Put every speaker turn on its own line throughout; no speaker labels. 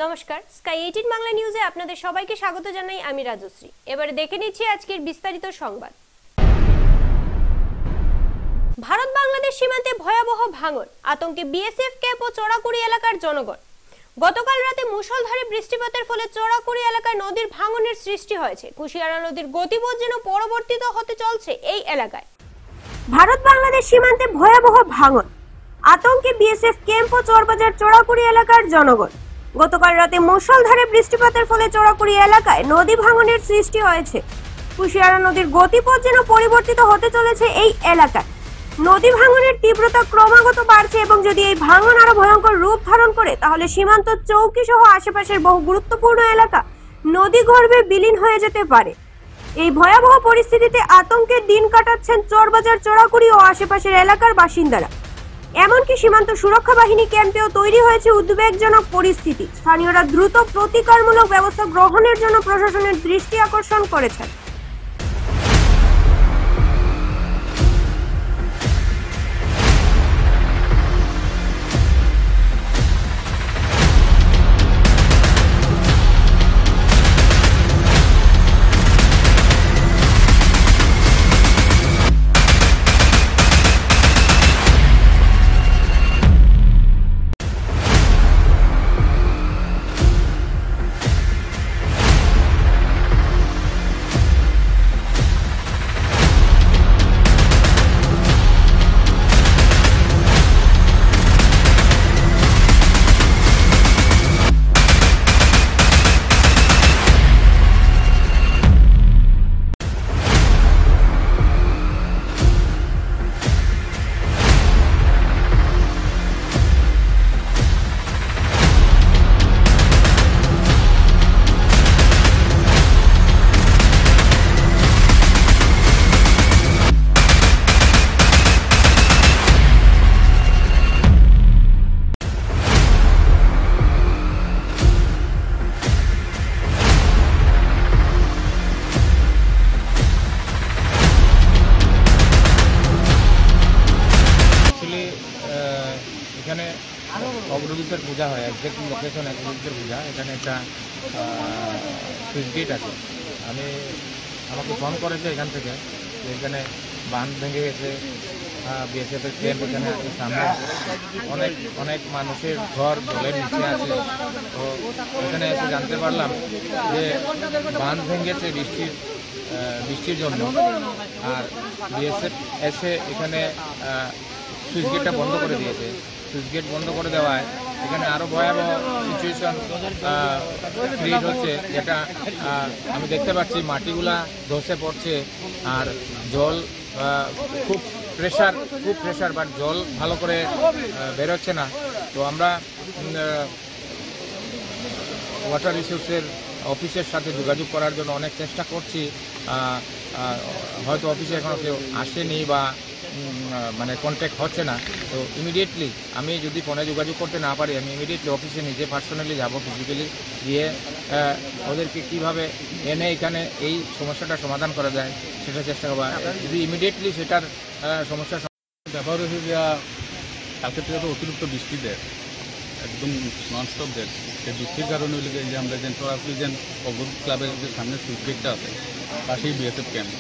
নমস্কার, স্কাই 18 বাংলা নিউজে আপনাদের সবাইকে স্বাগত জানাই। আমি রাজশ্রী। এবারে দেখে নিচ্ছি আজকের বিস্তারিত সংবাদ। ভারত বাংলাদেশ সীমান্তে ভয়াবহ ভাঙন, আতঙ্কে বিএসএফ ক্যাম্প ও চড়াকুড়ি এলাকার জনগণ। গতকাল রাতে মুষলধারে বৃষ্টিপাতের ফলে চড়াকুড়ি এলাকায় নদীর ভাঙনের সৃষ্টি হয়েছে। কুশিয়ারা নদীর গতিপথ যেন পরিবর্তিত হতে চলছে এই এলাকায়। ভারত বাংলাদেশ সীমান্তে ভয়াবহ ভাঙন, আতঙ্কে বিএসএফ ক্যাম্প ও চরবাজার চড়াকুড়ি এলাকার জনগণ। গতকাল রাতে মুষলধারে বৃষ্টিপাতের ফলে চড়াকুড়ি এলাকায় নদী ভাঙনের সৃষ্টি হয়েছে। কুশিয়ারা নদীর গতিপথ যেন পরিবর্তিত হতে চলেছে এই এলাকায়। নদী ভাঙনের তীব্রতা ক্রমাগত বাড়ছে এবং যদি এই ভাঙন আরো ভয়ঙ্কর রূপ ধারণ করে তাহলে সীমান্ত চৌকি সহ আশেপাশের বহু গুরুত্বপূর্ণ এলাকা নদী গর্ভে বিলীন হয়ে যেতে পারে। এই ভয়াবহ পরিস্থিতিতে আতঙ্কের দিন কাটাচ্ছেন চরবাজার, চড়াকুড়ি ও আশেপাশের এলাকার বাসিন্দারা। এমনকি সীমান্ত সুরক্ষা বাহিনী ক্যাম্পেও তৈরি হয়েছে উদ্বেগজনক পরিস্থিতি। স্থানীয়রা দ্রুত প্রতিকারমূলক ব্যবস্থা গ্রহণের জন্য প্রশাসনের দৃষ্টি আকর্ষণ করেছেন।
এখানে অগ্রদূতের পূজা হয়, একজ্যাক্ট লোকেশন অগ্রদূতের পূজা। এখানে একটা সুইচ গেট আছে। আমাকে ফোন করেছে এখান থেকে যে এখানে বাঁধ ভেঙে গেছে, বিএসএফের ক্যাম্প এখানে সামনে, অনেক মানুষের ঘর জলের নিচে আছে। তো এখানে এসে জানতে পারলাম যে বাঁধ ভেঙেছে বৃষ্টির জন্য। আর বিএসএফ এসে এখানে সুইচ গেটটা বন্ধ করে দিয়েছে। সুইচ গেট বন্ধ করে দেওয়ায় এখানে আরও ভয়াবহ সিচুয়েশন ক্রিয়েট হচ্ছে, যেটা আমি দেখতে পাচ্ছি মাটিগুলা ধসে পড়ছে আর জল খুব প্রেশার বাট জল ভালো করে বেরোচ্ছে না। তো আমরা ওয়াটার রিসোর্সের অফিসের সাথে যোগাযোগ করার জন্য অনেক চেষ্টা করছি। হয়তো অফিসে এখনও কেউ আসেনি বা মানে কন্ট্যাক্ট হচ্ছে না। তো ইমিডিয়েটলি আমি যদি ফোনে যোগাযোগ করতে না পারি, আমি ইমিডিয়েটলি অফিসে নিজে পার্সোনালি যাব, ফিজিক্যালি গিয়ে ওদেরকে কীভাবে এনে এখানে এই সমস্যাটা সমাধান করা যায় সেটা চেষ্টা করবো। যদি ইমিডিয়েটলি সেটার সমস্যার
ব্যাপার হচ্ছে যে কালকে থেকে তো অতিরিক্ত বৃষ্টি দেয়, একদম ননস্টপ দেয়। সেই বৃষ্টির কারণে হলে যে আমরা যে চড়াকুড়ি যে অগ্রদূত ক্লাবের যে সামনে সুইচ গেটটা আছে পাশেই বিএসএফ ক্যাম্প,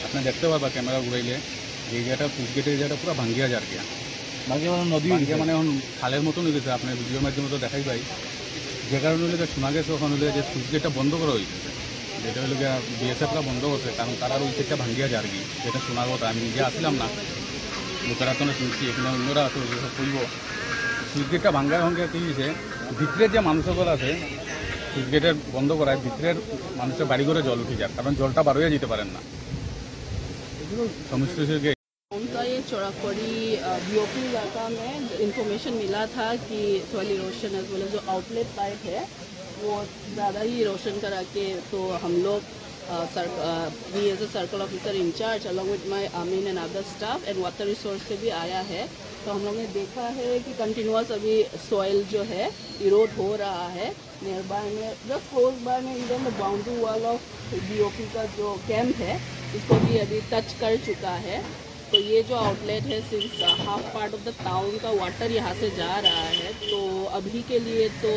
আপনি দেখতে পারবা ক্যামেরা ঘুরাইলে এই জায়গাটা সুইচ গেটের জায়গাটা পুরো ভাঙ্গিয়া যায় আর কি। ভাঙ্গিয়া মানে নদী মানে এখন খালের মতন হয়ে গেছে। আপনার ভিডিওর মাধ্যমে তো দেখাই পাই। যে কারণে হলে শোনা গেছে ওখানে হলে যে সুইচ গেটটা বন্ধ করা হয়ে গেছে, যেটা হলে বিএসএফরা বন্ধ করছে, কারণ তারা ওই গেটটা ভাঙ্গিয়া যায় আর কি। যেটা শোনা কথা, আমি নিজে আসলাম না, লোকেরা তো শুনছি, এখানে অন্যরা আছে ওইসব করব। সুইচ গেটটা ভাঙ্গায় কী হয়েছে, ভিতরের যে মানুষগুলো আছে সুইচ গেটের বন্ধ করায় ভিতরের মানুষের বাড়ি করে জল উঠে যায়, কারণ জলটা বার হয়ে যেতে পারেন না। সমস্ত
उनका ये चौराकोड़ी बीओपी इलाका में इंफॉर्मेशन मिला था कि सॉइल इरोशन एज वेल जो आउटलेट पाइप है वो ज़्यादा ही इरोशन करा के, तो हम लोग we as a circle officer incharge along with my amin and other staff and water resource से भी आया है। तो हम लोग ने देखा है कि कंटिन्यूस अभी सॉइल जो है इरोड हो रहा है नियर बाय में, जस्ट क्लोज बाय में even the boundary wall of BOP का जो कैंप है इसको भी अभी टच कर चुका है। तो ये जो आउटलेट है सिर्फ half part of the town का वाटर यहाँ से जा रहा है। तो अभी के लिए तो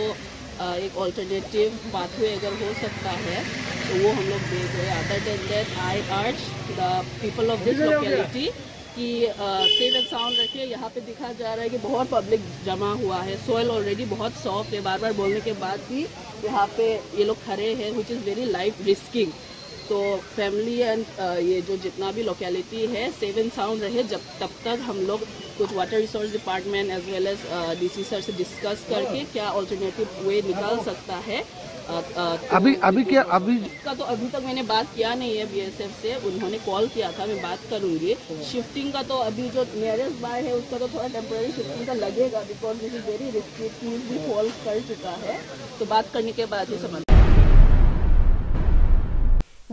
एक ऑल्टरनेटिव पाथवे अगर हो सकता है तो वो हम लोग देख रहे हैं। Other than that I urge the people of this locality कि सेफ एंड साउंड रखिए। यहाँ पे दिखा जा रहा है कि बहुत पब्लिक जमा हुआ है, सोयल ऑलरेडी बहुत सॉफ्ट है, बार बार बोलने के बाद भी यहाँ पे ये लोग खड़े हैं, which is very life risking. तो फैमिली एंड ये जो जितना भी लोकेलिटी है सेफ एंड साउंड रहे। जब तब तक हम लोग कुछ water resource department as well as DC sir से डिस्कस करके क्या ऑल्टरनेटिव वे निकाल सकता है।
अभी
का तो अभी तक मैंने बात किया नहीं है बीएसएफ से, उन्होंने कॉल किया था, मैं बात करूंगी। शिफ्टिंग का तो अभी जो नियरेस्ट बाय है उसका तो थोड़ा टेम्पररी शिफ्टिंग का लगेगा, because this is very risky, fuse भी फॉल कर चुका है, तो बात करने के बाद ही समझ।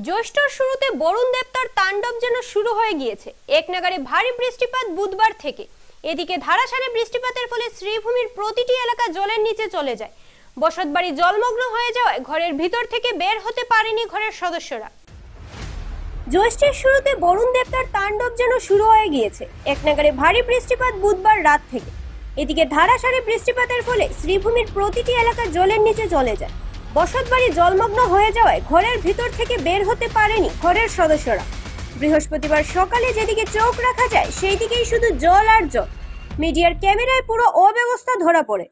জ্যৈষ্ঠর শুরুতে বরুণ দেবতার তাণ্ডব যেন শুরু হয়ে গিয়েছে। এক নাগারে ভারী বৃষ্টিপাত বুধবার থেকে। এদিকে ধারাসারে বৃষ্টিপাতের ফলে শ্রীভূমির প্রতিটি এলাকা জলের নিচে চলে যায়। বসতবাড়ি জলমগ্ন হয়ে যাওয়ায় ঘরের ভিতর থেকে বের হতে পারেনি ঘরের সদস্যরা। জ্যৈষ্ঠের শুরুতে বরুণ দেবতার তাণ্ডব যেন শুরু হয়ে গিয়েছে। এক নাগারে ভারী বৃষ্টিপাত বুধবার রাত থেকে। এদিকে ধারাসারে বৃষ্টিপাতের ফলে শ্রীভূমির প্রতিটি এলাকা জলের নিচে চলে যায়। বসতবাড়ি জলমগ্ন হয়ে যাওয়ায় ঘরের ভিতর থেকে বের হতে পারেনি ঘরের সদস্যরা। বৃহস্পতিবার সকালে যেদিকে চোখ রাখা যায় সেই দিকেই শুধু জল আর জল। মিডিয়ার ক্যামেরায় পুরো অব্যবস্থা ধরা পড়ে।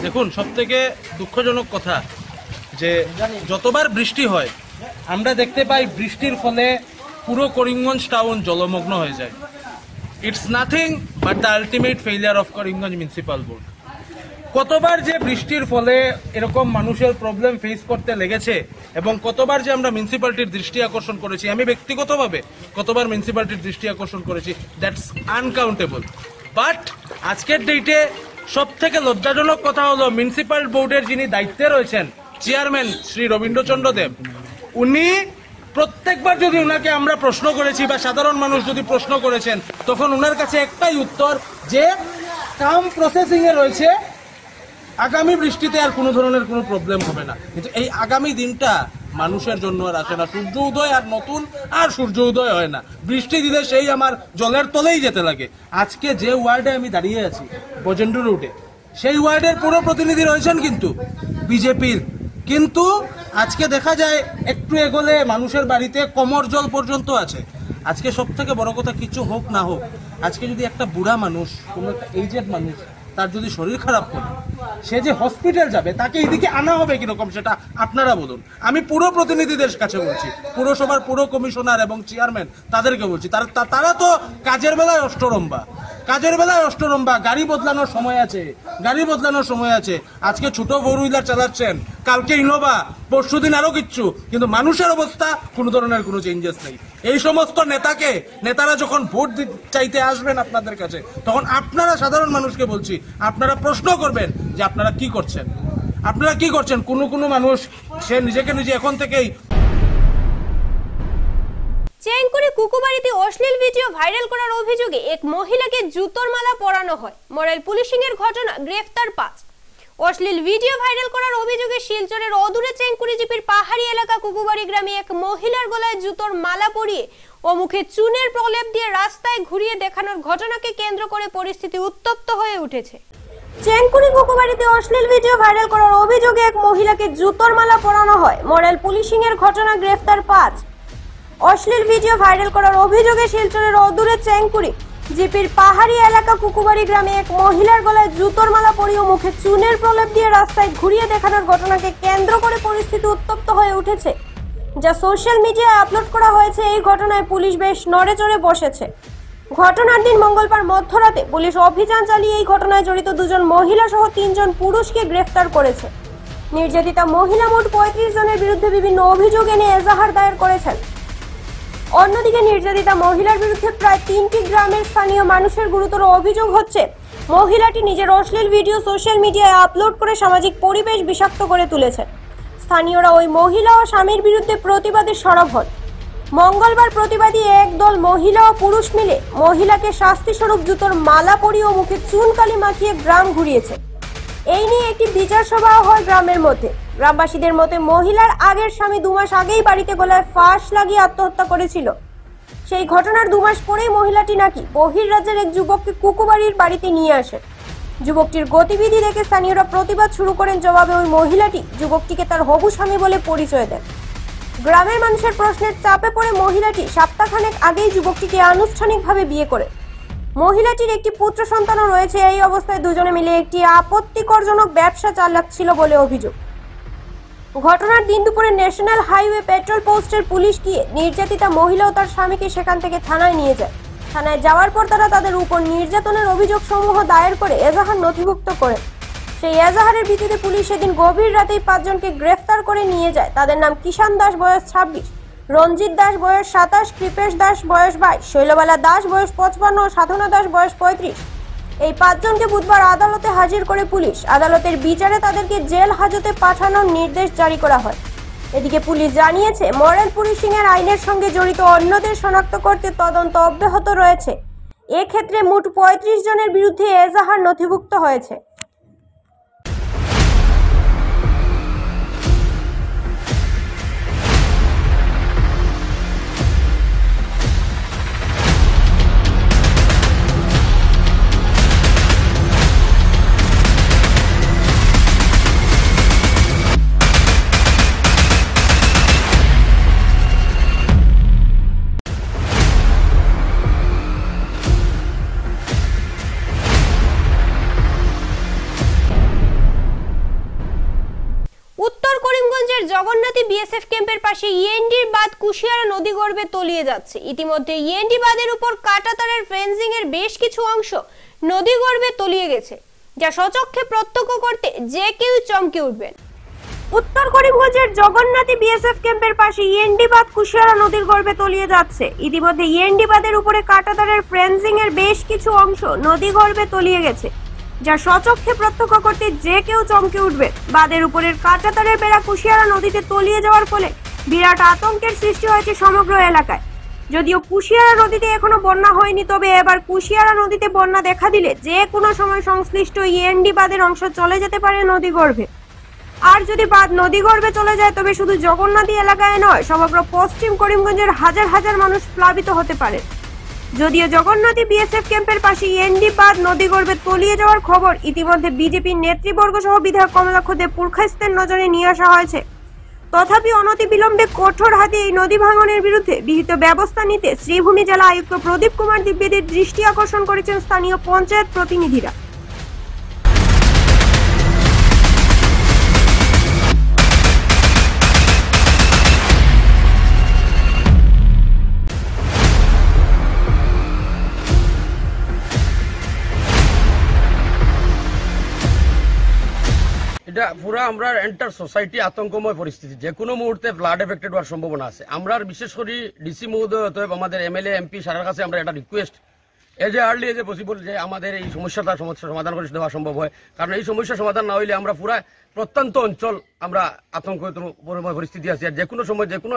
দেখুন, সবথেকে দুঃখজনক কথা যে যতবার বৃষ্টি হয় আমরা দেখতে পাই বৃষ্টির ফলে পুরো করিমগঞ্জ টাউন জলমগ্ন হয়ে যায়। It's nothing but the ultimate failure of Karimganj municipal board. কতবার যে বৃষ্টির ফলে এরকম মানুষের প্রবলেম ফেস করতে লেগেছে এবং কতবার যে আমরা মিউনিসিপ্যালিটির দৃষ্টি আকর্ষণ করেছি, আমি ব্যক্তিগতভাবে কতবার মিউনিসিপ্যালিটির দৃষ্টি আকর্ষণ করেছি, দ্যাটস আনকাউন্টেবল। বাট আজকের ডেটে সব থেকে লজ্জাজনক কথা হলো মিউনিসিপ্যাল বোর্ডের যিনি দায়িত্বে রয়েছেন চেয়ারম্যান শ্রী রবীন্দ্রচন্দ্র দেব, উনি প্রত্যেকবার যদি ওনাকে আমরা প্রশ্ন করেছি বা সাধারণ মানুষ যদি প্রশ্ন করেছেন, তখন ওনার কাছে একটাই উত্তর যে কাম প্রসেসিং এ রয়েছে, আগামী বৃষ্টিতে আর কোনো ধরনের কোনো প্রবলেম হবে না। কিন্তু এই আগামী দিনটা মানুষের জন্য আর আসে না। সূর্য উদয় আর নতুন আর সূর্য উদয় হয় না, বৃষ্টি দিলে সেই আমার জলের তলেই যেতে লাগে। আজকে যে ওয়ার্ডে আমি দাঁড়িয়ে আছি বজেন্দ্র রোডে, সেই ওয়ার্ডের পুরো প্রতিনিধি রয়েছেন কিন্তু বিজেপির, কিন্তু আজকে দেখা যায় একটু এগোলে মানুষের বাড়িতে কোমর জল পর্যন্ত আছে। আজকে সব থেকে বড় কথা, কিছু হোক না হোক, আজকে যদি একটা বুড়া মানুষ, কোনো একটা এজেড মানুষ, তার যদি শরীর খারাপ করে, সে যে হসপিটাল যাবে, তাকে এদিকে আনা হবে কিরকম সেটা আপনারা বলুন। আমি পুরো প্রতিনিধিদের কাছে বলছি, পুরসভার পুরো কমিশনার এবং চেয়ারম্যান তাদেরকে বলছি, তারা তো কাজের বেলায় অষ্টরম্বা, গাড়ি বদলানোর সময় আছে, আজকে ছোট ফোর হুইলার চালাচ্ছেন, কালকে ইনোভা, পরশুদিন আরো কিচ্ছু, কিন্তু মানুষের অবস্থা কোনো ধরনের কোনো চেঞ্জেস নেই। এই সমস্ত নেতারা যখন ভোট চাইতে আসবেন আপনাদের কাছে, তখন আপনারা সাধারণ মানুষকে বলছি, আপনারা প্রশ্ন করবেন যে আপনারা কি করছেন। কোনো মানুষ সে নিজেকে নিজে এখন থেকেই।
চেংকুরি কুকুবাড়িতে অশ্লীল ভিডিও ভাইরাল করার অভিযোগে এক মহিলাকে জুতোর মালা পরানো হয়। মডেল পুলিশিং এর ঘটনা, গ্রেফতার 5। অশ্লীল ভিডিও ভাইরাল করার অভিযোগে শিলচরের অদূরে চেংকুরি জিপির পাহাড়ি এলাকা কুকুবাড়ি গ্রামে এক মহিলার গলায় জুতোর মালা পরিয়ে ও মুখে চুনের প্রলেপ দিয়ে রাস্তায় ঘুরিয়ে দেখানোর ঘটনাকে কেন্দ্র করে পরিস্থিতি উত্তপ্ত হয়ে উঠেছে। চেংকুরি কুকুবাড়িতে অশ্লীল ভিডিও ভাইরাল করার অভিযোগে এক মহিলাকে জুতোর মালা পরানো হয়। মডেল পুলিশিং এর ঘটনা, গ্রেফতার 5। অশ্লীল ভিডিও ভাইরাল করার অভিযোগে শিলচরের অদূরে চেংকুরি জিপির পাহাড়ি এলাকা কুকুবাড়ি গ্রামে এক মহিলার গলায় জুতোর মালা পরিয়ে মুখে চুনের প্রলেপ দিয়ে রাস্তায় ঘুরিয়ে দেখানোর ঘটনাকে কেন্দ্র করে পরিস্থিতি উত্তপ্ত হয়ে উঠেছে, যা সোশ্যাল মিডিয়ায় আপলোড করা হয়েছে। এই ঘটনায় পুলিশ বেশ নড়েচড়ে বসেছে। ঘটনার দিন মঙ্গলবার মধ্যরাতে পুলিশ অভিযান চালিয়ে এই ঘটনায় জড়িত 2 জন মহিলা সহ 3 জন পুরুষকে গ্রেফতার করেছে। নির্যাতিতা মহিলা মোট 35 জনের বিরুদ্ধে বিভিন্ন অভিযোগ এনে এজাহার দায়ের করেছেন। অন্যদিকে নির্যাতিতা মহিলার বিরুদ্ধে প্রায় 3টি গ্রামের স্থানীয় মানুষের গুরুতর অভিযোগ হচ্ছে, মহিলাটি নিজের অশ্লীল ভিডিও সোশ্যাল মিডিয়ায় আপলোড করে সামাজিক পরিবেশ বিষাক্ত করে তুলেছেন। স্থানীয়রা ওই মহিলা ও স্বামীর বিরুদ্ধে প্রতিবাদে সরব হন। মঙ্গলবার প্রতিবাদী একদল মহিলা ও পুরুষ মিলে মহিলাকে শাস্তিস্বরূপ জুতোর মালা পরিয়ে ও মুখে চুনকালি মাখিয়ে গ্রাম ঘুরিয়েছে। এই নিয়ে একটি বিচার সভাও হয় গ্রামের মধ্যে। গ্রামবাসীদের মতে, মহিলার আগের স্বামী 2 মাস আগেই বাড়িতে গলায় ফাঁস লাগিয়ে আত্মহত্যা করেছিল। সেই ঘটনার 2 মাস পরেই মহিলাটি নাকি বহির্রাজ্যের এক যুবককে কুকুবাড়ির বাড়িতে নিয়ে আসে। যুবকটির গতিবিধি দেখে স্থানীয়রা প্রতিবাদ শুরু করেন। জবাবে ওই মহিলাটি যুবকটিকে তার হবু স্বামী বলে পরিচয় দেন। গ্রামের মানুষের প্রশ্নের চাপে পড়ে মহিলাটি সপ্তাহখানেক আগেই যুবকটিকে আনুষ্ঠানিকভাবে বিয়ে করে। মহিলাটির একটি পুত্র সন্তানও রয়েছে। এই অবস্থায় দুজনে মিলে একটি আপত্তিকরজনক ব্যবসা চালাচ্ছিল বলে অভিযোগ। ঘটনার দিন দুপুরে ন্যাশনাল হাইওয়ে পেট্রোল পোস্টের পুলিশ গিয়ে নির্যাতিতা মহিলা ও তার স্বামীকে সেখান থেকে থানায় নিয়ে যায়। থানায় যাওয়ার পর তারা তাদের উপর নির্যাতনের অভিযোগ সমূহ দায়ের করে এজাহার নথিভুক্ত করে। সেই এজাহারের ভিত্তিতে পুলিশ সেদিন গভীর রাতেই 5 জনকে গ্রেফতার করে নিয়ে যায়। তাদের নাম কিষান দাস, বয়স 26, রঞ্জিত দাস, বয়স 27, কৃপেশ দাস, বয়স 22, শৈলবালা দাস, বয়স 55 ও সাধনা দাস, বয়স 35। এই 5 জনকে বুধবার আদালতে হাজির করে পুলিশ। আদালতের বিচারে তাদেরকে জেল হাজতে পাঠানোর নির্দেশ জারি করা হয়। এদিকে পুলিশ জানিয়েছে, মডেল পুলিশিং এর আইনের সঙ্গে জড়িত অন্যদের শনাক্ত করতে তদন্ত অব্যাহত রয়েছে। এক্ষেত্রে মোট 35 জনের বিরুদ্ধে এজাহার নথিভুক্ত হয়েছে। জগন্নাথী বিএসএফ ক্যাম্পের পাশে ইএনডির বাঁধ কুশিয়ারা নদী গর্ভে তলিয়ে যাচ্ছে। ইতিমধ্যে ইএনডি বাঁধের উপর কাঁটাতারের ফেন্সিং এর বেশ কিছু অংশ নদী গর্ভে তলিয়ে গেছে। যা স্বচক্ষে প্রত্যক্ষ করতে যে কেউ চমকে উঠবেন। উত্তর করিমগঞ্জের জগন্নাথী বিএসএফ ক্যাম্পের পাশে ইএনডি বাঁধ কুশিয়ারা নদীর গর্ভে তলিয়ে যাচ্ছে। ইতিমধ্যে ইএনডি বাঁধের উপরে কাঁটাতারের ফ্রেঞ্চিং এর বেশ কিছু অংশ নদী গর্ভে তলিয়ে গেছে, যা স্বচক্ষে প্রত্যক্ষ করতে যে কেউ চমকে উঠবে। বাঁধের উপরের কাঁটাতারের বেড়া কুশিয়ারা নদীতে তলিয়ে যাওয়ার ফলে বিরাট আতঙ্কের সৃষ্টি হয়েছে সমগ্র এলাকায়। যদিও কুশিয়ারা নদীতে এখনো বন্যা হয়নি, তবে এবার কুশিয়ারা নদীতে বন্যা দেখা দিলে যে কোনো সময় সংশ্লিষ্ট ইএনডি বাঁধের অংশ চলে যেতে পারে নদী গর্ভে। আর যদি বাঁধ নদী গর্ভে চলে যায় তবে শুধু জগন্নাথী এলাকায় নয়, সমগ্র পশ্চিম করিমগঞ্জের হাজার হাজার মানুষ প্লাবিত হতে পারে। যদিও জগন্নাথী বিএসএফ ক্যাম্পের পাশে ইএনডি বাঁধ নদী গর্ভে তলিয়ে যাওয়ার খবর ইতিমধ্যে বিজেপির নেতৃবর্গ সহ বিধায়ক কমলাক্ষ দেব পুরখাইস্তের নজরে নিয়ে আসা হয়েছে, তথাপি অনতিবিলম্বে কঠোর হাতে এই নদী ভাঙনের বিরুদ্ধে বিহিত ব্যবস্থা নিতে শ্রীভূমি জেলা আয়ুক্ত প্রদীপ কুমার দ্বিবেদীর দৃষ্টি আকর্ষণ করেছেন স্থানীয় পঞ্চায়েত প্রতিনিধিরা।
এটা পুরা আমরা এন্টার সোসাইটি আতঙ্কময় পরিস্থিতি, যে কোনো মুহূর্তে ফ্লাড এফেক্টেড হওয়ার সম্ভাবনা আছে। আমরা বিশেষ করে ডিসি মহোদয় অতএব আমাদের এমএলএ এমপি সারার কাছে আমরা এটা request as a early as a possible যে আমাদের এই সমস্যাটা সমাধান করে দেওয়া সম্ভব হয়, কারণ এই সমস্যার সমাধান না হইলে আমরা পুরা প্রত্যন্ত অঞ্চল আমরা আতঙ্কময় পরিস্থিতি আছে, আর যে কোনো সময় যে কোনো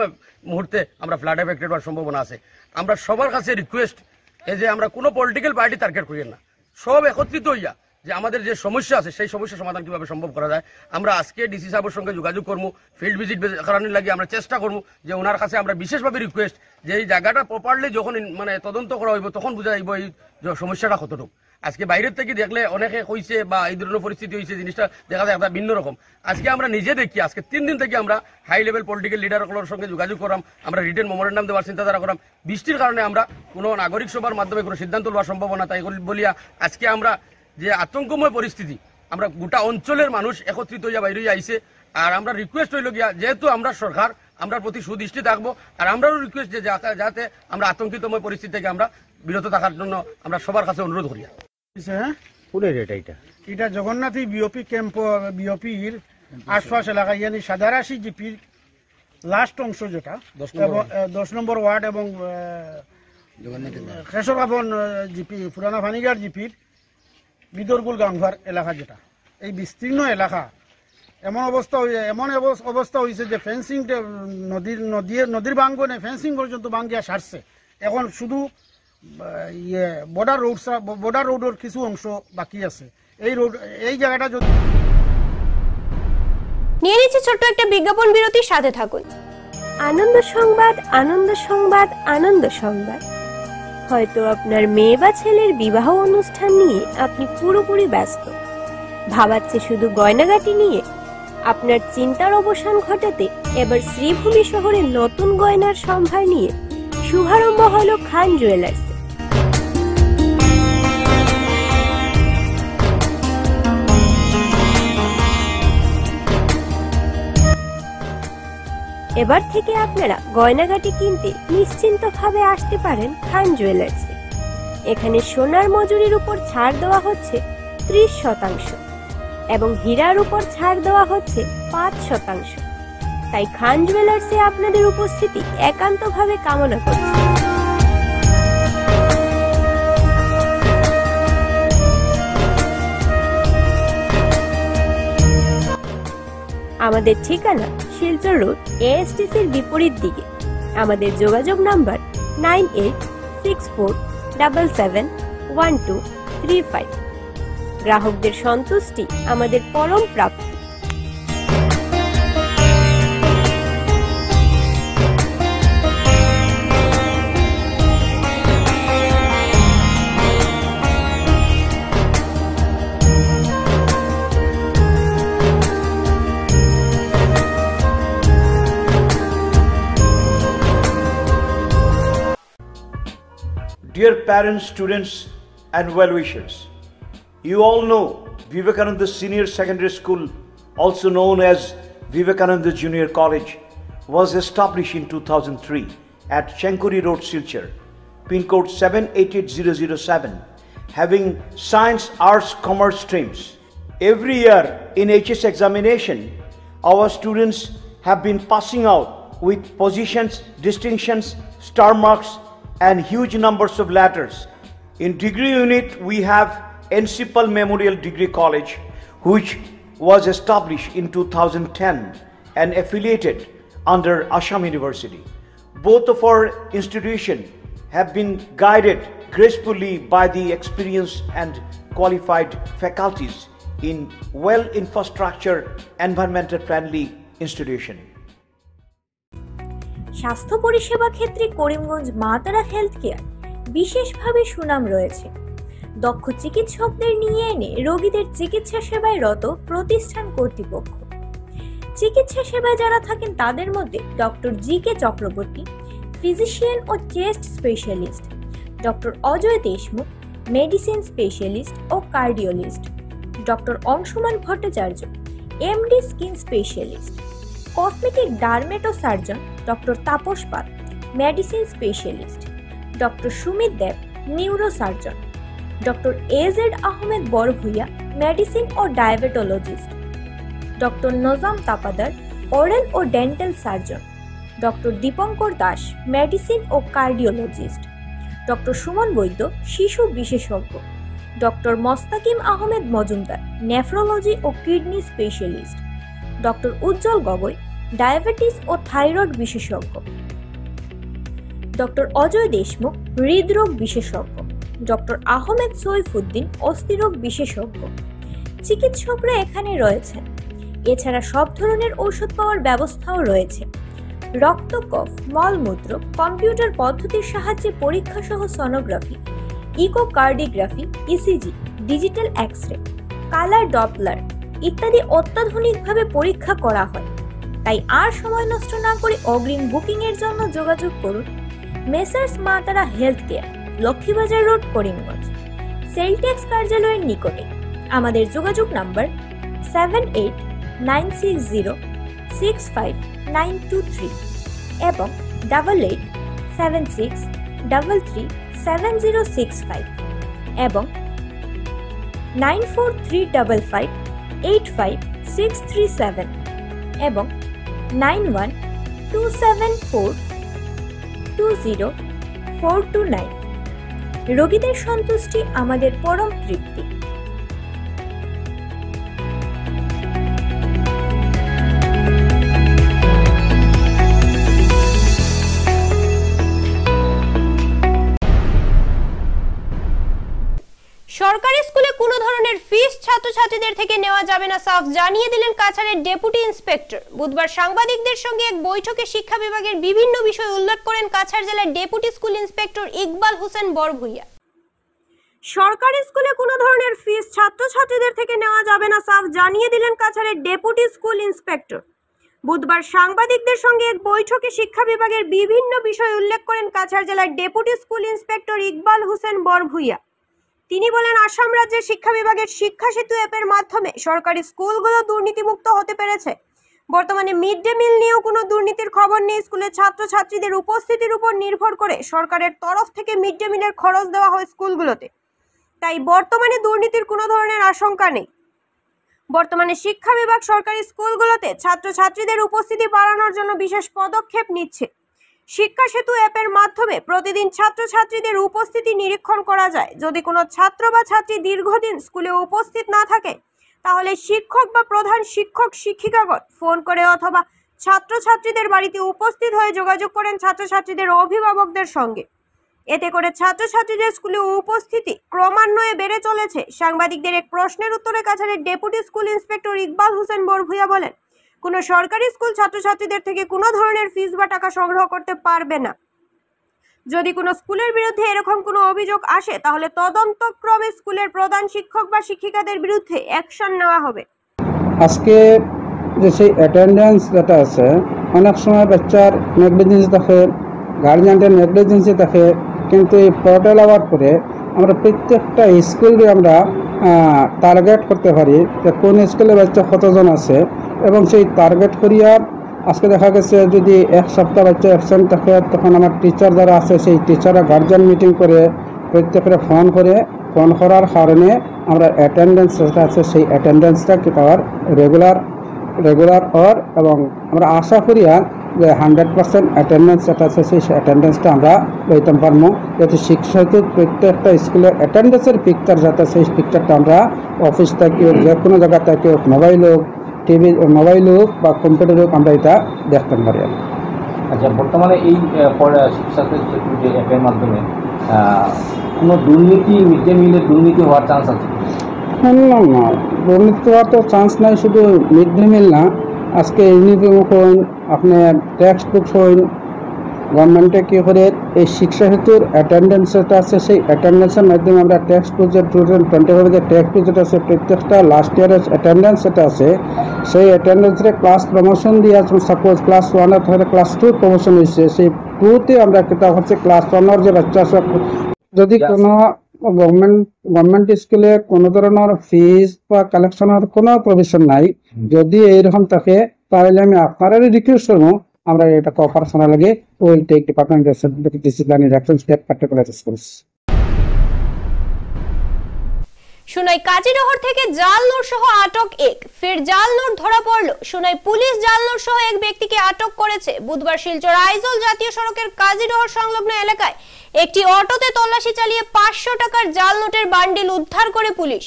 মুহূর্তে আমরা ফ্লাড এফেক্টেড হওয়ার সম্ভাবনা আছে। আমরা সবার কাছে রিকোয়েস্ট এই যে আমরা কোনো পলিটিক্যাল পার্টি টার্গেট করি না, সব একত্রিত হইয়া যে আমাদের যে সমস্যা আছে সেই সমস্যার সমাধান কিভাবে সম্ভব করা যায়। আমরা আজকে ডিসি সাহেবের সঙ্গে যোগাযোগ করবো, ফিল্ড ভিজিট করানোর লাগে আমরা চেষ্টা করবো যে ওনার কাছে আমরা বিশেষভাবে রিকোয়েস্ট যে এই জায়গাটা প্রপারলি যখন মানে তদন্ত করা হইব তখন বোঝা যাইব এই সমস্যাটা কতটুকু। আজকে বাইরের থেকে দেখলে অনেকে কইছে বা এই ধরনের পরিস্থিতি হয়েছে, জিনিসটা দেখা যায় একটা ভিন্ন রকম। আজকে আমরা নিজে দেখি আজকে 3 দিন থেকে আমরা হাই লেভেল পলিটিক্যাল লিডারগুলোর সঙ্গে যোগাযোগ করাম, আমরা রিটেন মেমোরেন্ডাম দেওয়ার চিন্তাধারা করাম। বৃষ্টির কারণে আমরা কোনো নাগরিক সভার মাধ্যমে কোনো সিদ্ধান্ত নেওয়ার সম্ভাবনা তাই বলিয়া আজকে আমরা যে আতঙ্কময় পরিস্থিতি, আমরা গোটা অঞ্চলের মানুষ একত্রিত হইয়া বাইরে আইছে। আর আমরা রিকোয়েস্ট হইল গিয়া যেহেতু আমরা সরকার আমরা প্রতি সুদৃষ্টি থাকবো, আর আমরাও রিকোয়েস্ট যে যাতে আমরা আতঙ্কিতময় পরিস্থিতি থেকে আমরা বিরত থাকার জন্য আমরা সবার কাছে অনুরোধ করি।
এটা জগন্নাথী বিওপি ক্যাম্প বিওপির আশপাশ এলাকা ইয়ানি সাদারাশি জিপির লাস্ট অংশ যেটা 10 নম্বর ওয়ার্ড এবং কেশর ভবন জিপি পুরানা ভানিগার জিপির বিদরগুল গাংঘর এলাকা যেটা এই বিস্তীর্ণ এলাকা এমন অবস্থা হয়েছে যে ফেন্সিং নদীর ভাঙ্গনে ফেন্সিং পর্যন্ত ভাঙ্গিয়া সারছে। এখন শুধু বর্ডার রোডের কিছু অংশ বাকি আছে। এই জায়গাটা যদি
নিয়ে নিচ্ছে ছোট্ট একটা বিজ্ঞাপন বিরতির সাথে থাকুন। আনন্দ সংবাদ, আনন্দ সংবাদ, আনন্দ সংবাদ। হয়তো আপনার মেয়ে বা ছেলের বিবাহ অনুষ্ঠান নিয়ে আপনি পুরোপুরি ব্যস্ত, ভাবাচ্ছে শুধু গয়নাগাটি নিয়ে। আপনার চিন্তার অবসান ঘটাতে এবার শ্রীভূমি শহরে নতুন গয়নার সম্ভার নিয়ে শুভারম্ভ হলো খান জুয়েলার্স। এবার থেকে আপনারা গয়নাগাটি কিনতে নিশ্চিন্তভাবে আসতে পারেন খান জুয়েলার্সে। এখানে সোনার মজুরির উপর ছাড় দেওয়া হচ্ছে 30% এবং হীরার উপর ছাড় দেওয়া হচ্ছে 5%। তাই খান জুয়েলার্সে আপনাদের উপস্থিতি একান্তভাবে কামনা করছি। আমাদের ঠিকানা শিলচর রোড, এএসটিসির বিপরীত দিকে। আমাদের যোগাযোগ নাম্বার 9864771235। গ্রাহকদের সন্তুষ্টি আমাদের পরম প্রাপ্তি।
Dear parents, students and well-wishers, you all know Vivekananda Senior Secondary School, also known as Vivekananda Junior College, was established in 2003 at Chenkuri Road, Silchar, pin code 788007, having science, arts, commerce streams. Every year in HS examination, our students have been passing out with positions, distinctions, star marks, and huge numbers of letters. In degree unit, we have Encipal Memorial Degree College, which was established in 2010 and affiliated under Assam University. Both of our institutions have been guided gracefully by the experienced and qualified faculties in well-infrastructure, environmental-friendly institution.
স্বাস্থ্য পরিষেবা ক্ষেত্রে করিমগঞ্জ মা তারা health care বিশেষভাবে সুনাম রয়েছে। দক্ষ চিকিৎসকদের নিয়ে এনে রোগীদের চিকিৎসা সেবায় রত প্রতিষ্ঠান কর্তৃপক্ষ। চিকিৎসা সেবায় যারা থাকেন তাদের মধ্যে ডক্টর জি.কে. চক্রবর্তী, ফিজিশিয়ান ও chest specialist, doctor Ajay Deshmukh, medicine specialist ও cardiologist, doctor Anshuman Bhattacharya, MD skin specialist, cosmetic dermato surgeon doctor Tapas Pal, medicine specialist, doctor Sumit Deb, neuro surgeon, doctor A Z Ahmed Barbhuiya, medicine ও diabetologist, doctor Nazam Tapadar, oral ও dental surgeon, doctor Dipankar Das, medicine ও cardiologist, doctor Suman Baidya, শিশু বিশেষজ্ঞ, doctor Mostakim Ahmed Mazumdar, nephrology ও kidney specialist, doctor উজ্জ্বল Gogoi, diabetes ও thyroid বিশেষজ্ঞ, doctor Ajay Deshmukh, হৃদরোগ বিশেষজ্ঞ, doctor Ahmed Saifuddin, অস্থিরোগ বিশেষজ্ঞ। চিকিৎসকরা এখানে রয়েছেন। এছাড়া সব ধরনের ঔষধ পাওয়ার ব্যবস্থাও রয়েছে। রক্ত, কফ, মলমূত্র, কম্পিউটার পদ্ধতির সাহায্যে পরীক্ষা সহ sonography, echocardiography, ECG, digital x-ray, colour Doppler ইত্যাদি অত্যাধুনিকভাবে পরীক্ষা করা হয়। তাই আর সময় নষ্ট না করে অগ্রিম বুকিং এর জন্য যোগাযোগ করুন মেসার্স মা তারা health care, Laxmibazar road, Karimganj, sell tax কার্যালয়ের নিকটে। আমাদের যোগাযোগ নাম্বার 7896065923 এবং 8876337065 এবং 9435585637 এবং 9127420429। রোগীদের সন্তুষ্টি আমাদের পরম তৃপ্তি।
সরকারি স্কুলে কোনো ধরনের ফিস ছাত্রছাত্রীদের থেকে নেওয়া যাবে না, সাফ জানিয়ে দিলেন কাছাড়ের ডেপুটি ইন্সপেক্টর। বুধবার সাংবাদিকদের সঙ্গে এক বৈঠকে শিক্ষা বিভাগের বিভিন্ন বিষয় উল্লেখ করেন কাছাড় জেলার deputy school inspector Iqbal Hossain Barbhuiya. সরকারি স্কুলে কোনো ধরনের ফিস ছাত্রছাত্রীদের থেকে নেওয়া যাবে না, সাফ জানিয়ে দিলেন কাছাড়ের ডেপুটি স্কুল ইন্সপেক্টর। বুধবার সাংবাদিকদের সঙ্গে এক বৈঠকে শিক্ষা বিভাগের বিভিন্ন বিষয় উল্লেখ করেন কাছাড় জেলার deputy school inspector Iqbal Hossain Barbhuiya. তিনি বলেন, আসাম রাজ্যের শিক্ষা বিভাগের শিক্ষা সেতু অ্যাপের মাধ্যমে সরকারি স্কুলগুলো দুর্নীতিমুক্ত হতে পেরেছে। বর্তমানে মিড ডে মিল নিয়েও কোনো দুর্নীতির খবর নেই। স্কুলে ছাত্রছাত্রীদের উপস্থিতির উপর নির্ভর করে সরকারের তরফ থেকে মিড ডে মিলের খরচ দেওয়া হয় স্কুলগুলোতে। তাই বর্তমানে দুর্নীতির কোনো ধরনের আশঙ্কা নেই। বর্তমানে শিক্ষা বিভাগ সরকারি স্কুলগুলোতে ছাত্রছাত্রীদের উপস্থিতি বাড়ানোর জন্য বিশেষ পদক্ষেপ নিচ্ছে। শিক্ষা সেতু অ্যাপের মাধ্যমে প্রতিদিন ছাত্রছাত্রীদের উপস্থিতি নিরীক্ষণ করা যায়। যদি কোনো ছাত্র বা ছাত্রী দীর্ঘদিন স্কুলে উপস্থিত না থাকে, তাহলে শিক্ষক বা প্রধান শিক্ষক শিক্ষিকাগণ ফোন করে অথবা ছাত্রছাত্রীদের বাড়িতে উপস্থিত হয়ে যোগাযোগ করেন ছাত্রছাত্রীদের অভিভাবকদের সঙ্গে। এতে করে ছাত্রছাত্রীদের স্কুলে উপস্থিতি ক্রমান্বয়ে বেড়ে চলেছে। সাংবাদিকদের এক প্রশ্নের উত্তরে কাছাড়ের deputy school inspector Iqbal Hossain Barbhuiya বলেন, কোনো সরকারি স্কুল ছাত্রছাত্রীদের থেকে কোনো ধরনের ফিস বা টাকা সংগ্রহ করতে পারবে না। যদি কোনো স্কুলের বিরুদ্ধে এরকম কোনো অভিযোগ আসে, তাহলে তদন্তক্রমে স্কুলের প্রধান শিক্ষক বা শিক্ষিকাদের বিরুদ্ধে অ্যাকশন নেওয়া হবে।
আজকে যে সেই অ্যাটেন্ডেন্স যেটা আছে, অনেক সময় বাচ্চার নেগলিজেন্সি থাকে, গার্জিয়ানদের নেগলিজেন্সি থাকে, কিন্তু এই পোর্টাল আওয়ার পরে আমরা প্রত্যেকটা স্কুলকে আমরা টার্গেট করতে পারি যে কোন স্কুলে বাচ্চা কতজন আছে, এবং সেই টার্গেট করিয়া আজকে দেখা গেছে যদি এক সপ্তাহ বাচ্চা অ্যাবসেন্ট থাকে, তখন আমার টিচার যারা আছে সেই টিচাররা গার্জিয়ান মিটিং করে প্রত্যেকের ফোন করে ফোন করার কারণে আমরা অ্যাটেন্ডেন্স যেটা আছে সেই অ্যাটেন্ডেন্সটা কি তার রেগুলার হওয়ার এবং আমরা আশা করি যে 100% অ্যাটেন্ডেন্স যেটা আছে সেই অ্যাটেন্ডেন্সটা আমরা লইতে পারবো, যাতে শিক্ষক প্রত্যেকটা স্কুলের অ্যাটেন্ডেন্সের পিকচার যাতে সেই পিকচারটা আমরা অফিস থেকে যে কোনো জায়গা থেকে মোবাইল হোক, টিভি মোবাইল হোক বা কম্পিউটার হোক আমরা এটা দেখতে পারি।
আচ্ছা, বর্তমানে এই শিক্ষা সেতু যে অ্যাপের মাধ্যমে কোনো দুর্নীতি, মিড ডে মিলের দুর্নীতি হওয়ার চান্স আছে?
শুনলাম না, দুর্নীতি হওয়ার তো চান্স নাই। শুধু মিড ডে মিল না, আজকে ইউনিফর্ম হইন, আপনার টেক্সট বুক হইন, গভর্নমেন্টে কী করে এই শিক্ষা সেতুর অ্যাটেন্ডেন্স যেটা আছে সেই অ্যাটেন্ডেন্সের মাধ্যমে আমরা টেক্সট বুক যে 2020 যে টেক্সট বুক যেটা আছে প্রত্যেকটা লাস্ট ইয়ারের অ্যাটেন্ডেন্স যেটা আছে সেই অ্যাটেন্ডেন্সে ক্লাস প্রমোশন দিয়ে সাপোজ ক্লাস 1 থেকে ক্লাস 2 প্রমোশন হয়েছে, সেই 2তে আমরা কিতাব হচ্ছে ক্লাস 1 যে বাচ্চা সব যদি কোনো গভর্নমেন্ট স্কুলে কোনো ধরনের ফিস বা কালেকশনের কোনো প্রভিশন নাই, যদি এইরকম থাকে তাহলে আমি আপনারাই রিকোয়েস্ট করবো আমরা এটা কোঅপারেশন লাগে will take department disciplinary action step particular schools.
Sonai Kazinagar থেকে জাল নোট সহ আটক এক, ফের জাল নোট ধরা পড়লো। সুনাই পুলিশ জাল নোট সহ এক ব্যক্তিকে আটক করেছে। বুধবার শিলচর আইজল জাতীয় সড়কের কাজীনগর সংলগ্ন এলাকায় একটি অটোতে তল্লাশি চালিয়ে 500 টাকার জাল নোটের বান্ডিল উদ্ধার করে পুলিশ।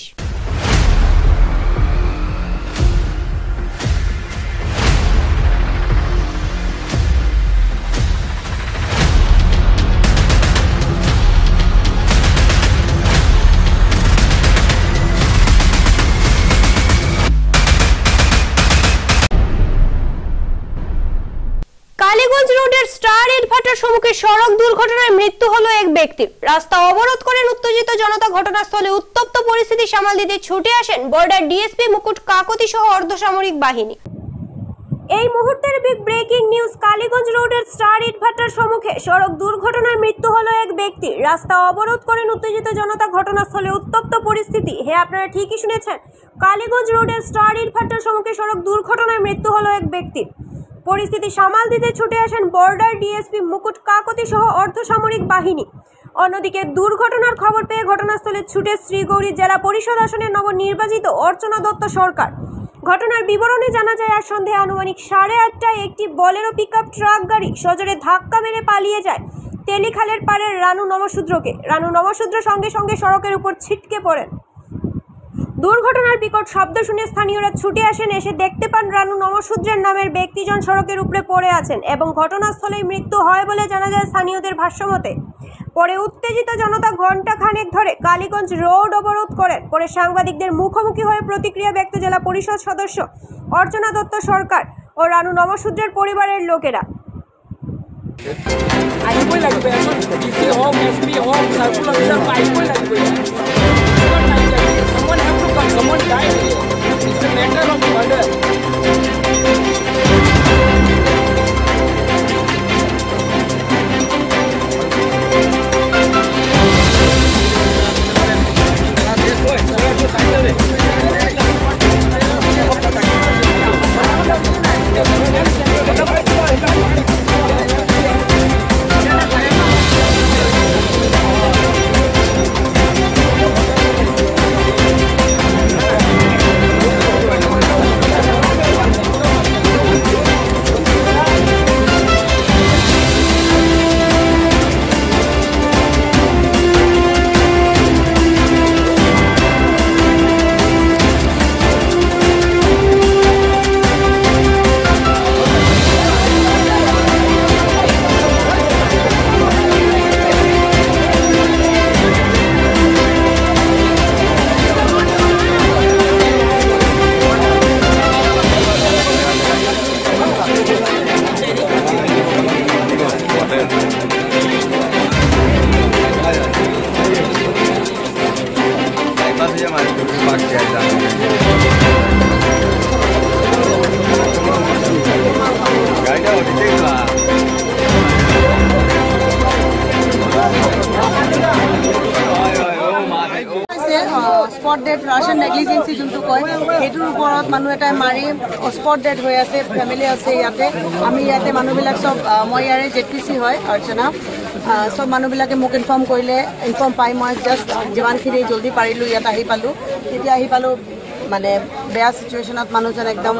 কালীগঞ্জ রোডের স্টার ইটভাটার সম্মুখে সড়ক দুর্ঘটনায় মৃত্যু হলো এক ব্যক্তির। রাস্তা অবরোধ করেন উত্তেজিত জনতা। ঘটনাস্থলে উত্তপ্ত পরিস্থিতি সামাল দিতে ছুটে আসেন বর্ডার ডিএসপি মুকুট কাকতি সহ অর্ধসামরিক বাহিনী। এই মুহূর্তের বিগ ব্রেকিং নিউজ। কালীগঞ্জ রোডের স্টার ইটভাটার সম্মুখে সড়ক দুর্ঘটনায় মৃত্যু হলো এক ব্যক্তির। রাস্তা অবরোধ করেন উত্তেজিত জনতা। ঘটনাস্থলে উত্তপ্ত পরিস্থিতি। হ্যাঁ, আপনারা ঠিকই শুনেছেন, কালীগঞ্জ রোডের স্টার ইটভাটার সম্মুখে সড়ক দুর্ঘটনায় মৃত্যু হলো এক ব্যক্তির। পরিস্থিতি সামাল দিতে ছুটে আসেন বর্ডার ডিএসপি মুকুট কাকতি সহ অর্ধসামরিক বাহিনী। অন্যদিকে দুর্ঘটনার খবর পেয়ে ঘটনাস্থলে ছুটে শ্রীগৌরী জেলা পরিষদ আসনের নবনির্বাচিত অর্চনা দত্ত সরকার। ঘটনার বিবরণে জানা যায়, আজ সন্ধ্যে আনুমানিক 8:30টায় একটি বলেরো পিকআপ ট্রাক গাড়ি সজোরে ধাক্কা মেরে পালিয়ে যায় তেলিখালের পাড়ের রানু নমশূদ্রকে। রানু নমশূদ্র সঙ্গে সঙ্গে সড়কের উপর ছিটকে পড়েন। দুর্ঘটনার বিকট শব্দ শুনে স্থানীয়রা ছুটে আসেন। এসে দেখতে পান রানু নমশূদ্রের নামের ব্যক্তিজন সড়কের উপরে পড়ে আছেন এবং ঘটনাস্থলেই মৃত্যু হয় বলে জানা যায় স্থানীয়দের ভাষ্যমতে। পরে উত্তেজিত জনতা ঘণ্টা খানেক ধরে কালীগঞ্জ রোড অবরোধ করেন। পরে সাংবাদিকদের মুখোমুখি হয়ে প্রতিক্রিয়া ব্যক্ত জেলা পরিষদ সদস্য অর্চনা দত্ত সরকার ও রানু নমশূদ্রের পরিবারের লোকেরা।
Someone died here. It's a matter of murder.
Negligence যোনটো কয় সেইটোৰ ওপৰত মানুহ এটাই মাৰি স্পট ডেড হৈ আছে, ফেমিলি আছে ইয়াতে। আমি ইয়াতে মানুহবিলাক চব, মই ইয়াৰে JPC হয় অৰ্চনা, চব মানুহবিলাকে মোক ইনফৰ্ম কৰিলে, ইনফৰ্ম পাই মই জাষ্ট যিমানখিনি জলদি পাৰিলোঁ ইয়াত আহি পালোঁ। তেতিয়া আহি পালোঁ মানে বেয়া চিটুৱেশ্যনত মানুহজন একদম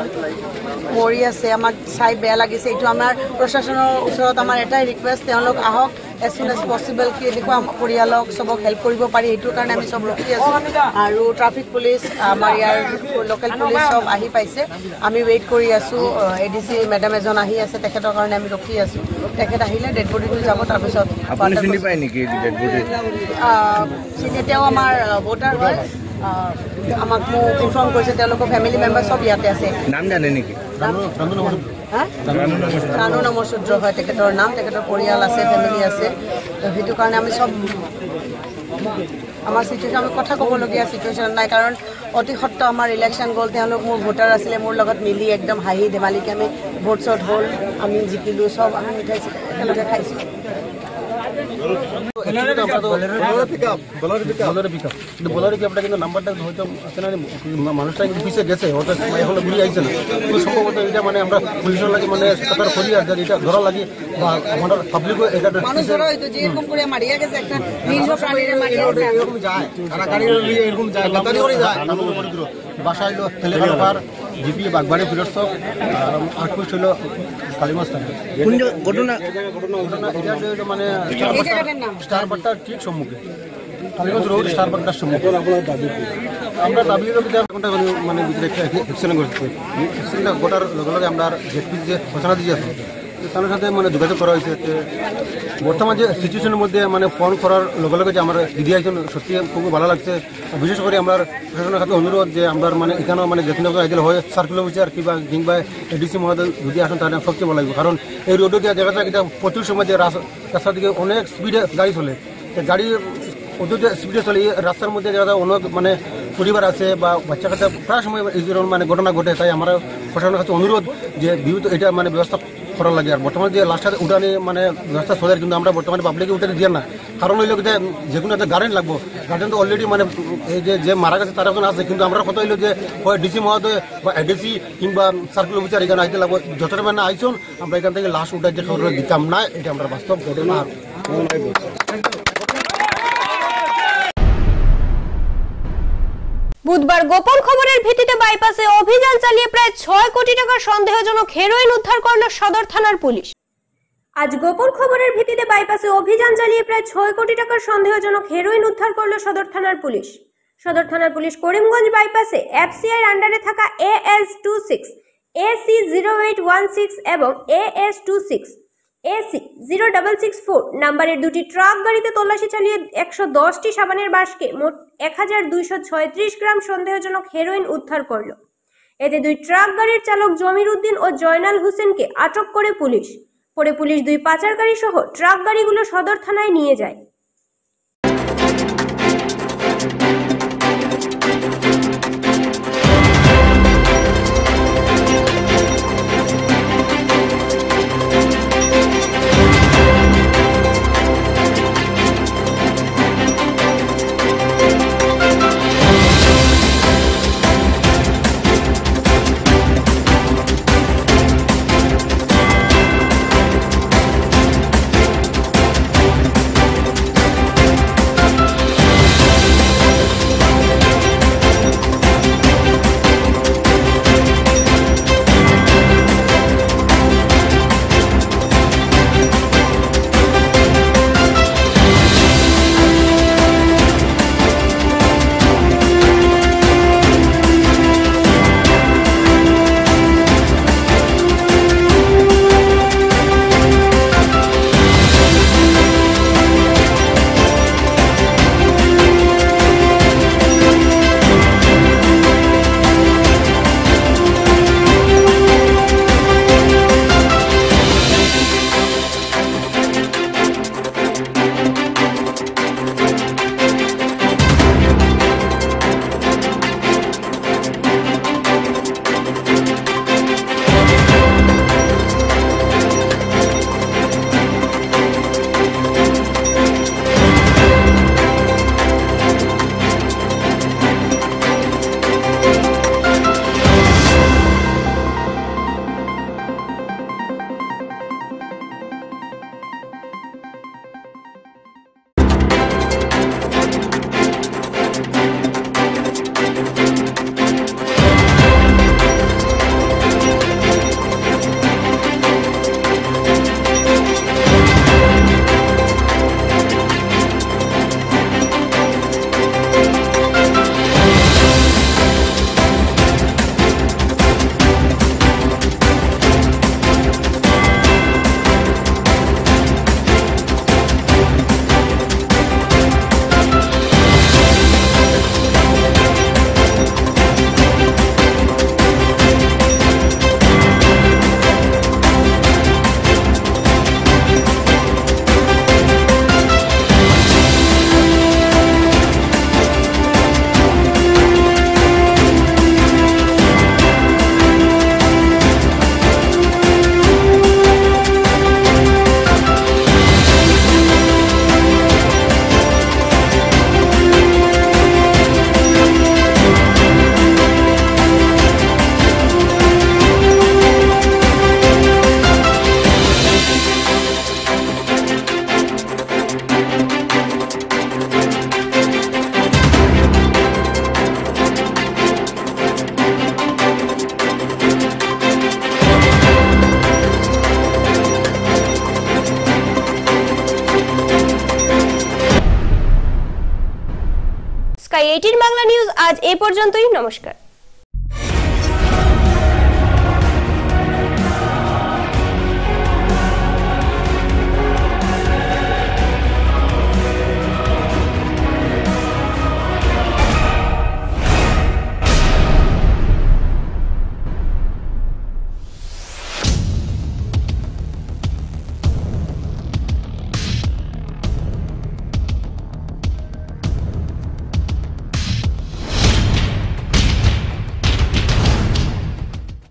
মৰি আছে। আমাৰ চাই বেয়া লাগিছে। এইটো আমাৰ প্ৰশাসনৰ ওচৰত আমাৰ এটাই ৰিকুৱেষ্ট, তেওঁলোক আহক এজ চুন এজ পচিবল, কি এনেকুৱা পৰিয়ালক চবক হেল্প কৰিব পাৰি সেইটোৰ কাৰণে আমি চব ৰখি আছোঁ। আৰু ট্ৰাফিক পুলিচ, আমাৰ ইয়াৰ লোকেল পুলিচ চব আহি পাইছে। আমি ৱেইট কৰি আছোঁ। ADC মেডাম এজন আহি আছে, তেখেতৰ কাৰণে আমি ৰখি আছোঁ। তেখেত আহিলে ডেড বডিটো যাব। তাৰপিছত চিনি পায় নেকি ডেড বডি? তেওঁ আমাৰ ভোটাৰ হয়। আমাক মোক ইনফৰ্ম কৰিছে, তেওঁলোকৰ ফেমিলি মেম্বাৰ চব ইয়াতে আছে। নাম জানে নেকি? ৰাণু নমশূদ্ৰ হয় তেখেতৰ নাম। তেখেতৰ পৰিয়াল আছে, ফেমিলি আছে। সেইটো কাৰণে আমি চব আমাৰ চিটুৱেশ্যন, আমি কথা ক'বলগীয়া চিটুৱেশ্যন নাই, কাৰণ অতি সত্ত্বেও আমাৰ ইলেকশ্যন গ'ল। তেওঁলোক মোৰ ভোটাৰ আছিলে, মোৰ লগত মিলি একদম হাঁহি ধেমালিকে আমি ভোট চট হ'ল, আমি জিকিলোঁ, চব আমি মিঠাই একেলগে খাইছোঁ।
কিন্তু নাম্বারটা হয়তো আছে না, মানুষটা অফিসে গেছে, হয়তো এখন ঘুরে আইছে না। কিন্তু সম্ভবত এটা মানে আমরা পুলিশের লাগে মানে সতর্ক করি আর এটা ধরা লাগে বা আমাদের পাবলিকও এটা এরকম যায়, সারা গাড়ি এরকম যায়, লতারি করে যায়। বাসায় তেলেখার জিপি বাগবাড়ি ফিরত সব আটপুর ছিল কালিমাস থাকে। ঘটনা এটা মানে স্টার বাট্টার ঠিক সম্মুখে, কালীগঞ্জ রোড স্টার বাট্টার সম্মুখে। আমরা দাবি মানে ভিতরে একটা অ্যাক্সিডেন্ট করছি। অ্যাক্সিডেন্টটা ঘটার লগে লগে আমরা জেটপি যে ঘোষণা দিয়েছি তার সাথে মানে যোগাযোগ করা হয়েছে। বর্তমান যে সিচুয়েশনের মধ্যে মানে ফোন করার লগে লগে যে আমরা দিদি আইছেন, সত্যি খুব ভালো লাগছে। বিশেষ করে আমরা প্রশাসনের কাছে অনুরোধ যে আমরা মানে এখানেও মানে যেখানে আইডিয়াল হয় সার্কুলার অফিসার কিংবা ADC মহোদয় যদি আসেন তাহলে সবচেয়ে ভালো লাগবে। কারণ এই রোডে দিয়ে দেখা যায় এটা প্রচুর সময় যে রাস্তার দিকে অনেক স্পিডে গাড়ি চলে, গাড়ি অত স্পিডে চলে। এই রাস্তার মধ্যে দেখা যায় অনেক মানে পরিবার আছে বা বাচ্চা কাচ্চা প্রায় সময় এই মানে ঘটনা ঘটে। তাই আমরা প্রশাসনের কাছে অনুরোধ যে বিহুত এটা মানে ব্যবস্থা করার লাগে। আর বর্তমানে যে লাস্টের উঠানে মানে ব্যবস্থা চলে, কিন্তু আমরা বর্তমানে পাবলিকে উঠানে দিয়ে না। কারণ হইল যে কোনো একটা গার্ডেন লাগবো। গার্ডেন তো অলরেডি মানে এই যে মারা গেছে তার একজন আছে, কিন্তু আমরা কথা হইলো যে হয় DC মহোদয় বা ADC কিংবা সার্কুলার অফিসার এখানে আইতে লাগবো। যতটা মানে আইসন আমরা এখান থেকে লাশ উঠার যে খবর দিতাম না, এটা আমরা বাস্তব ঘটনা।
বুধবার গোপন খবরের ভিত্তিতে বাইপাসে অভিযান চালিয়ে প্রায় 6 কোটি টাকার সন্দেহজনক হেরোইন উদ্ধার করল সদর থানার পুলিশ। আজ গোপন খবরের ভিত্তিতে বাইপাসে অভিযান চালিয়ে প্রায় 6 কোটি টাকার সন্দেহজনক হেরোইন উদ্ধার করল সদর থানার পুলিশ। সদর থানার পুলিশ করিমগঞ্জ বাইপাসে FCI আন্ডারে থাকা AS26, AC0816 এবং AS26, AC0664 নাম্বারের দুটি ট্রাক গাড়িতে তল্লাশি চালিয়ে 110টি সাবানের বাক্সকে মোট 1236 গ্রাম সন্দেহজনক হেরোইন উদ্ধার করল। এতে দুই ট্রাক গাড়ির চালক জমির উদ্দিন ও জয়নাল হোসেনকে আটক করে পুলিশ। পরে পুলিশ দুই পাচারকারী সহ ট্রাক গাড়িগুলো সদর থানায় নিয়ে যায়। আজ এই পর্যন্তই। নমস্কার।